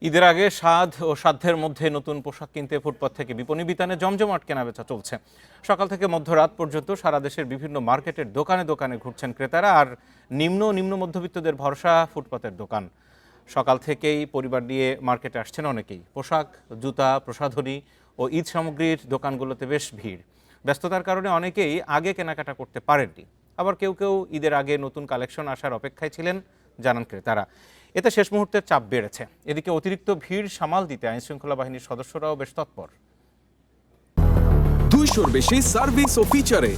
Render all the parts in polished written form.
ঈদের আগে স্বাদ ও সাধ্যের মধ্যে নতুন পোশাক কিনতে ফুটপাত থেকে বিপণী বিতানে জমজমাট কেনাবেচা চলছে। সকাল থেকে মধ্যরাত পর্যন্ত সারা দেশের বিভিন্ন মার্কেটের দোকানে দোকানে ঘুরছেন ক্রেতারা। আর নিম্ন মধ্যবিত্তদের ভরসা ফুটপাতের দোকান। সকাল থেকেই পরিবার নিয়ে মার্কেটে আসছেন অনেকেই। পোশাক, জুতা, প্রসাধনী ও ঈদ সামগ্রীর দোকানগুলোতে বেশ ভিড়। ব্যস্ততার কারণে অনেকেই আগে কেনাকাটা করতে পারেননি। আবার কেউ ঈদের আগে নতুন কালেকশন আসার অপেক্ষায় ছিলেন, জানান ক্রেতারা। এতে শেষ মুহূর্তের চাপ বেড়েছে। এদিকে অতিরিক্ত ভিড় সামাল দিতে আইনশৃঙ্খলা বাহিনীর সদস্যরাও বেশ তৎপর। 200-র বেশি সার্ভিস ও ফিচারে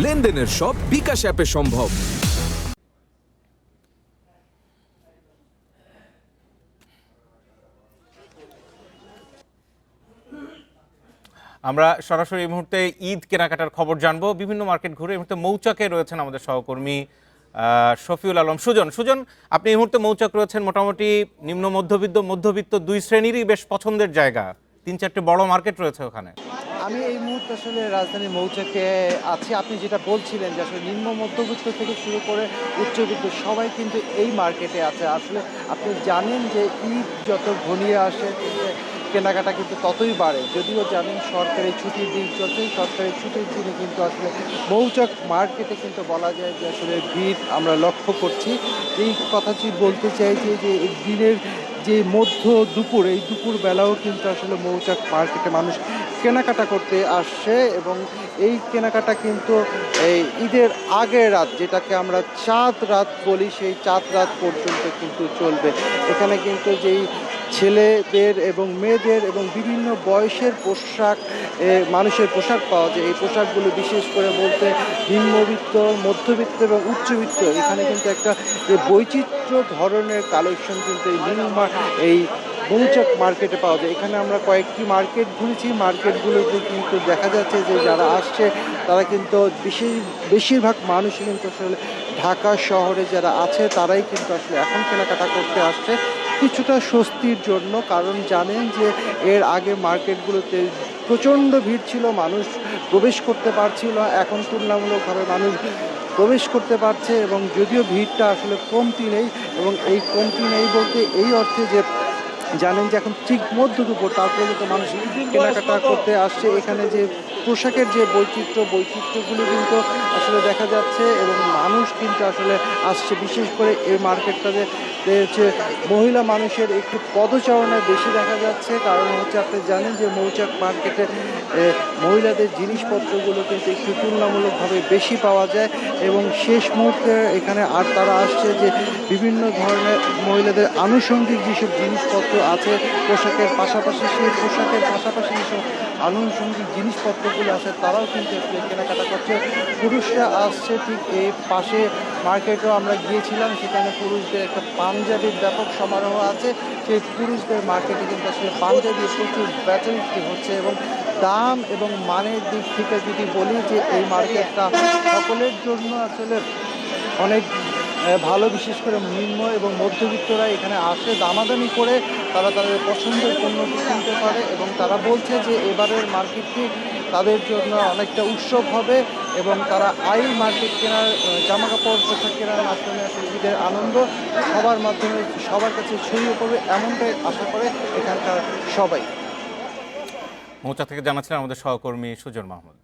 লেনদেনের সব বিকাশ অ্যাপে সম্ভব। আমরা সরাসরি এই মুহূর্তে ঈদ কেনাকাটার খবর জানবো। বিভিন্ন মার্কেট ঘুরে এই মুহূর্তে মৌচাকে রয়েছেন আমাদের সহকর্মী শফিউল আলম সুজন। আপনি এই মুহূর্তে মৌচাক রয়েছেন। মোটামুটি নিম্ন মধ্যবিত্ত দুই শ্রেণীরই বেশ পছন্দের জায়গা। 3-4টি বড় মার্কেট রয়েছে ওখানে। আমি এই মুহূর্তে আসলে রাজধানী মৌচাকে আছি। আপনি যেটা বলছিলেন যে আসলে নিম্ন মধ্যবিত্ত থেকে শুরু করে উচ্চবিত্ত সবাই কিন্তু এই মার্কেটে আছে। আসলে আপনি জানেন যে ঈদ যত ঘনিয়ে আসে কেনাকাটা কিন্তু ততই বাড়ে। যদিও জানেন সরকারি ছুটির দিন চলছে, সরকারি ছুটির দিনে কিন্তু আসলে মৌচাক মার্কেটে কিন্তু বলা যায় যে আসলে ভিড় আমরা লক্ষ্য করছি। এই কথাটি বলতে চাইছি যে দিনের যে দুপুর এই দুপুর বেলাও কিন্তু আসলে মৌচাক মার্কেটে মানুষ কেনাকাটা করতে আসছে এবং এই কেনাকাটা কিন্তু এই ঈদের আগের রাত, যেটাকে আমরা চাঁদ রাত বলি, সেই চাঁদ রাত পর্যন্ত কিন্তু চলবে। এখানে কিন্তু যেই ছেলেদের এবং মেয়েদের এবং বিভিন্ন বয়সের পোশাক মানুষের পোশাক পাওয়া যায়, এই পোশাকগুলো বিশেষ করে বলতে নিম্নবিত্ত, মধ্যবিত্ত এবং উচ্চবিত্ত, এখানে কিন্তু একটা যে বৈচিত্র্য ধরনের কালেকশন কিন্তু এই মৌচাক মার্কেটে পাওয়া যায়। এখানে আমরা কয়েকটি মার্কেট ঘুরেছি। মার্কেটগুলোতে কিন্তু দেখা যাচ্ছে যে যারা আসছে তারা কিন্তু বেশিরভাগ মানুষই কিন্তু আসলে ঢাকা শহরে যারা আছে তারাই কিন্তু আসলে এখন কেনাকাটা করতে আসছে কিছুটা স্বস্তির জন্য। কারণ জানেন যে এর আগে মার্কেটগুলোতে প্রচণ্ড ভিড় ছিল, মানুষ প্রবেশ করতে পারছিল। এখন তুলনামূলকভাবে মানুষ প্রবেশ করতে পারছে এবং যদিও ভিড়টা আসলে কমতি নেই, এবং এই কমতি নেই বলতে এই অর্থে যে জানেন যে এখন ঠিক মধ্য দুপুর, তারপরে কিন্তু মানুষ কেনাকাটা করতে আসছে। এখানে যে পোশাকের যে বৈচিত্র্যগুলো কিন্তু আসলে দেখা যাচ্ছে এবং মানুষ কিন্তু আসলে আসছে। বিশেষ করে এই মার্কেটটাতে হচ্ছে মহিলা মানুষের একটু পদচারণায় বেশি দেখা যাচ্ছে। কারণ হচ্ছে আপনি জানেন যে মৌচাক মার্কেটে মহিলাদের জিনিসপত্রগুলো কিন্তু একটু তুলনামূলকভাবে বেশি পাওয়া যায় এবং শেষ মুহূর্তে এখানে আর তারা আসছে যে বিভিন্ন ধরনের মহিলাদের আনুষঙ্গিক যেসব জিনিসপত্র আছে পোশাকের পাশাপাশি, সেই পোশাকের পাশাপাশি যেসব আনুষঙ্গিক জিনিসপত্রগুলো আছে তারাও কিন্তু কেনাকাটা করছে। পুরুষরা আসছে ঠিক এই পাশে মার্কেটেও আমরা গিয়েছিলাম, সেখানে পুরুষদের একটা পাঞ্জাবির ব্যাপক সমারোহ আছে। সেই পুরুষদের মার্কেটে কিন্তু আসলে পাঞ্জাবি প্রচুর বেচাবিক্রি হচ্ছে এবং দাম এবং মানের দিক থেকে যদি বলি যে এই মার্কেটটা সকলের জন্য আসলে অনেক ভালো। বিশেষ করে নিম্ন এবং মধ্যবিত্তরা এখানে আসে, দামাদামি করে তারা তাদের পছন্দের পণ্য কিনতে পারে এবং তারা বলছে যে এবারের মার্কেটটি তাদের জন্য অনেকটা উৎসব হবে এবং তারা এই মার্কেট কেনার, জামাকাপড় পোশাক কেনার মাধ্যমে আসলে ঈদের আনন্দ সবার মাধ্যমে সবার কাছে ছড়িয়ে পড়বে, এমনটাই আশা করে এখানকার সবাই। মৌচাক থেকে জানাচ্ছিলেন আমাদের সহকর্মী সুজন মাহমুদ।